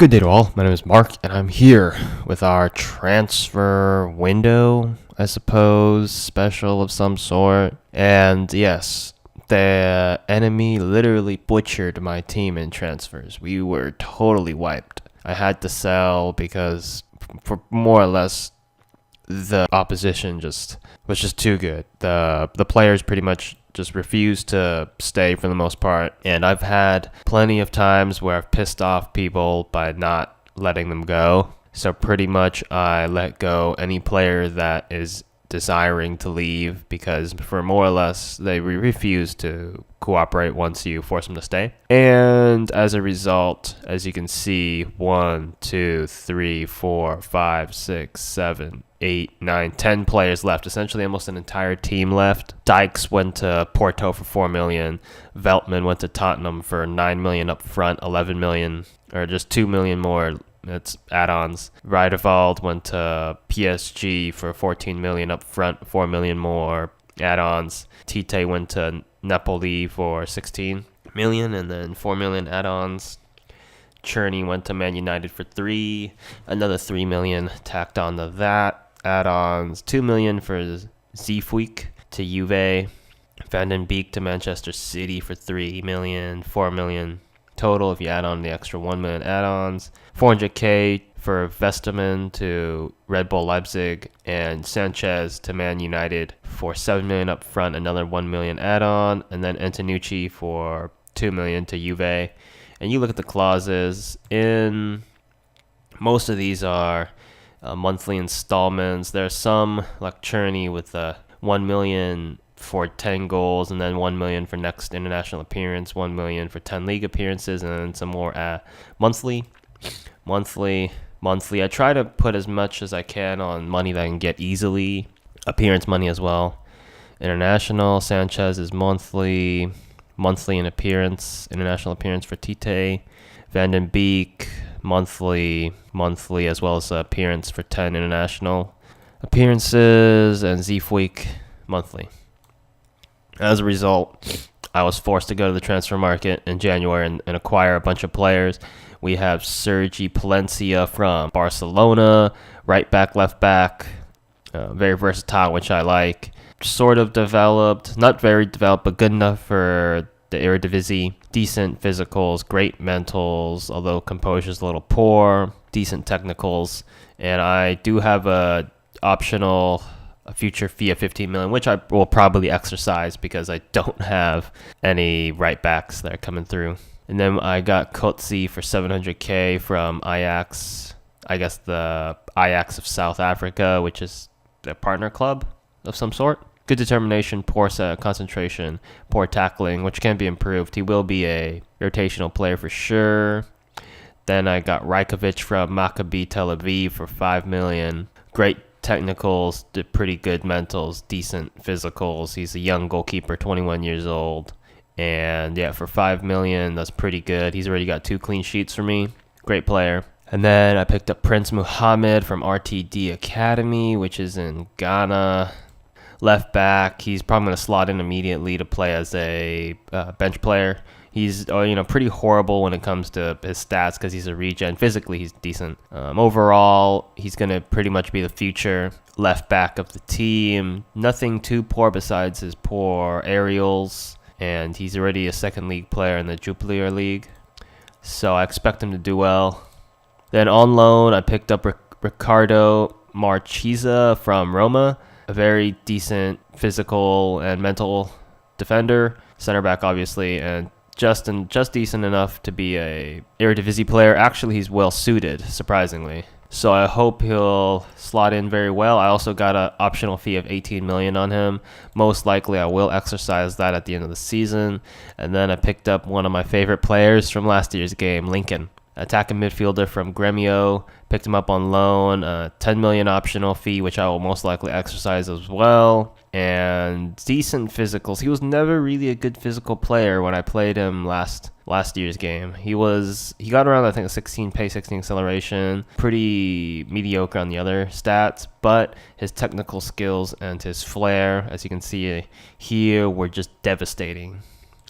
Good day to all. My name is Mark, and I'm here with our transfer window, I suppose, special of some sort. And yes, the enemy literally butchered my team in transfers. We were totally wiped. I had to sell because, for more or less, the opposition was just too good. The players pretty much just refused to stay for the most part, and I've had plenty of times where I've pissed off people by not letting them go. So pretty much I let go any player that is desiring to leave, because for more or less they refuse to cooperate once you force them to stay. And as a result, as you can see, 1, 2, 3, 4, 5, 6, 7, 8, 9, 10 players left. Essentially almost an entire team left. Dykes went to Porto for 4 million. Veltman went to Tottenham for 9 million up front, 11 million, or just 2 million more. It's add-ons. Riedewald went to PSG for 14 million up front, 4 million more add-ons. Tite went to Napoli for 16 million and then 4 million add-ons. Cherney went to Man United for 3, another 3 million tacked onto that. Add-ons, 2 million for Zeefuik to Juve. Van den Beek to Manchester City for 3 million, 4 million total if you add on the extra 1 million add-ons. 400k for Vesterman to Red Bull Leipzig, and Sanchez to Man United for 7 million up front, another 1 million add-on, and then Antonucci for 2 million to Juve. And you look at the clauses, in most of these are monthly installments. There's some like Cherney with 1 million for 10 goals, and then 1 million for next international appearance, 1 million for 10 league appearances, and then some more monthly. I try to put as much as I can on money that I can get easily. Appearance money as well. International, Sanchez is monthly in appearance, international appearance for Tite. Van den Beek, monthly as well as appearance for 10 international appearances, and Zeefuik, monthly. As a result, I was forced to go to the transfer market in January and acquire a bunch of players. We have Sergi Palencia from Barcelona, right back, left back, very versatile, which I like. Sort of developed, not very developed, but good enough for the Eredivisie. Decent physicals, great mentals, although composure's a little poor. Decent technicals, and I do have a future fee of 15 million, which I will probably exercise because I don't have any right backs that are coming through. And then I got Kotze for 700k from Ajax, I guess the Ajax of South Africa, which is a partner club of some sort. Good determination, poor concentration, poor tackling, which can be improved. He will be a rotational player for sure. Then I got Rajkovic from Maccabi Tel Aviv for 5 million. Great technicals, pretty good mentals, decent physicals. He's a young goalkeeper, 21 years old. And yeah, for 5 million, that's pretty good. He's already got 2 clean sheets for me. Great player. And then I picked up Prince Muhammad from RTD Academy, which is in Ghana. Left back, he's probably going to slot in immediately to play as a bench player. He's pretty horrible when it comes to his stats because he's a regen. Physically, he's decent. Overall, he's going to pretty much be the future left back of the team. Nothing too poor besides his poor aerials, and he's already a second league player in the Jupiler League, so I expect him to do well. Then on loan, I picked up Ricardo Marchesa from Roma, a very decent physical and mental defender, center back obviously, and just decent enough to be a Eredivisie player. Actually, he's well suited, surprisingly. So I hope he'll slot in very well. I also got an optional fee of 18 million on him. Most likely I will exercise that at the end of the season. And then I picked up one of my favorite players from last year's game, Lincoln. Attacking midfielder from Gremio. Picked him up on loan. 10 million optional fee, which I will most likely exercise as well. And decent physicals. He was never really a good physical player when I played him last year's game. He got around, I think, a 16 pace, 16 acceleration. Pretty mediocre on the other stats, but his technical skills and his flair, as you can see here, were just devastating.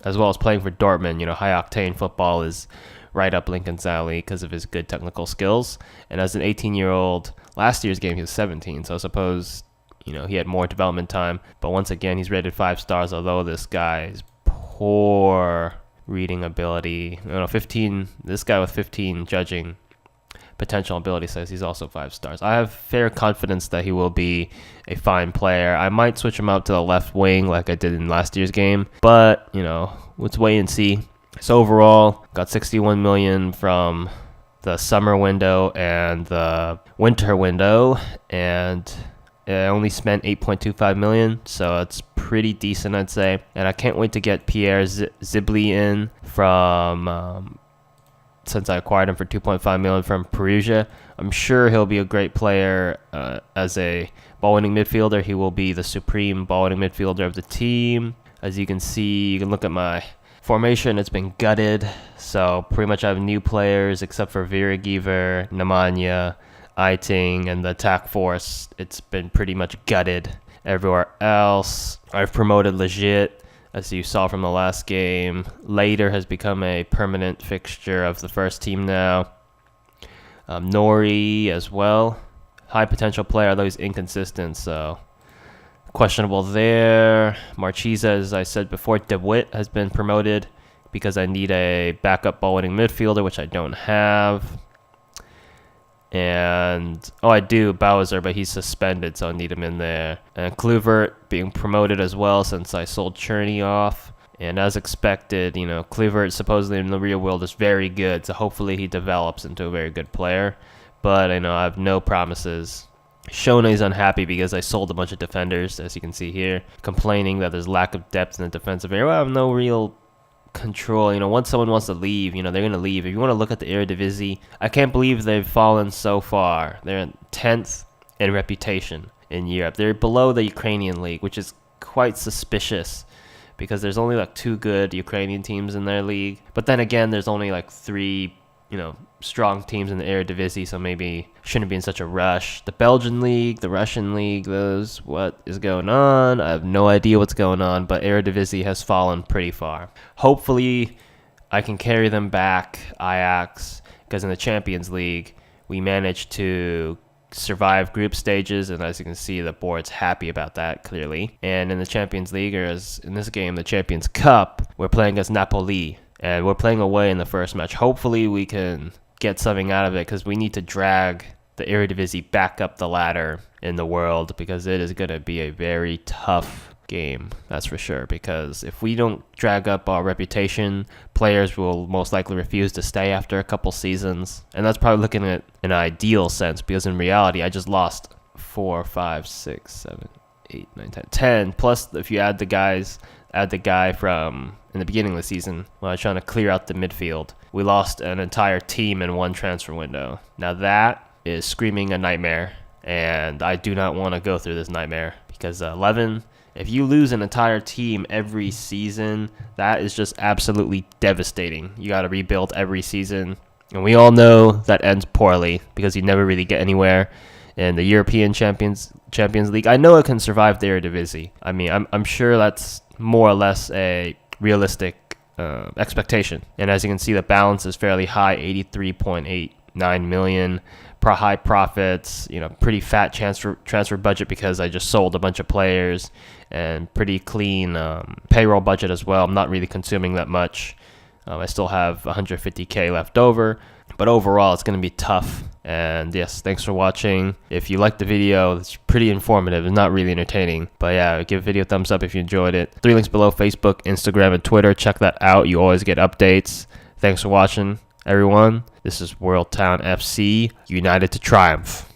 As well as playing for Dortmund, high octane football is right up Lincoln's alley because of his good technical skills. And as an 18-year-old, last year's game he was 17, so I suppose he had more development time. But once again, he's rated 5 stars, although this guy's poor reading ability. 15. This guy with 15 judging potential ability says he's also 5 stars. I have fair confidence that he will be a fine player. I might switch him out to the left wing like I did in last year's game, but let's wait and see. So overall, got 61 million from the summer window and the winter window, and I only spent 8.25 million, so it's pretty decent, I'd say. And I can't wait to get Pierre Zibli in from since I acquired him for 2.5 million from Perugia. I'm sure he'll be a great player as a ball-winning midfielder. He will be the supreme ball-winning midfielder of the team. As you can see, you can look at my formation. It's been gutted, so pretty much I have new players except for Viragiver, Nemanja, Eiting, and the attack force. It's been pretty much gutted. Everywhere else, I've promoted Legit. As you saw from the last game, Later has become a permanent fixture of the first team now. Nori as well. High potential player, although he's inconsistent, so questionable there. Marchisa, as I said before, DeWitt has been promoted because I need a backup ball-winning midfielder, which I don't have. And, I do, Bowser, but he's suspended, so I need him in there. And Kluivert being promoted as well since I sold Cherney off. And as expected, Kluivert supposedly in the real world is very good, so hopefully he develops into a very good player. But I have no promises. Shona is unhappy because I sold a bunch of defenders, as you can see here, complaining that there's lack of depth in the defensive area. Well, I have no real control. Once someone wants to leave, they're going to leave. If you want to look at the Eredivisie, I can't believe they've fallen so far. They're in 10th in reputation in Europe. They're below the Ukrainian league, which is quite suspicious because there's only like 2 good Ukrainian teams in their league. But then again, there's only like 3, strong teams in the Eredivisie, so maybe shouldn't be in such a rush. The Belgian league, the Russian league, what is going on? I have no idea what's going on, but Eredivisie has fallen pretty far. Hopefully, I can carry them back, Ajax, because in the Champions League, we managed to survive group stages, and as you can see, the board's happy about that, clearly. And in the Champions League, or as in this game, the Champions Cup, we're playing against Napoli, and we're playing away in the first match. Hopefully, we can get something out of it because we need to drag the Eredivisie back up the ladder in the world because it is going to be a very tough game, that's for sure. Because if we don't drag up our reputation, players will most likely refuse to stay after a couple seasons. And that's probably looking at an ideal sense because in reality, I just lost 4, 5, 6, 7, 8, 9, 10, 10. Plus, if you add the guy from in the beginning of the season when I was trying to clear out the midfield, we lost an entire team in one transfer window. Now that is screaming a nightmare, and I do not want to go through this nightmare because 11, if you lose an entire team every season, that is just absolutely devastating. You got to rebuild every season, and we all know that ends poorly because you never really get anywhere in the European Champions League. I know it can survive the Eredivisie. I mean, I'm sure that's more or less a realistic expectation. And as you can see, the balance is fairly high, 83.89 million. High profits, pretty fat transfer budget because I just sold a bunch of players, and pretty clean payroll budget as well. I'm not really consuming that much. I still have 150k left over, but overall it's going to be tough. And yes, thanks for watching. If you liked the video, it's pretty informative. It's not really entertaining, but yeah, give the video a thumbs up if you enjoyed it. 3 links below: Facebook, Instagram, and Twitter. Check that out. You always get updates. Thanks for watching, everyone. This is World Town FC, united to triumph.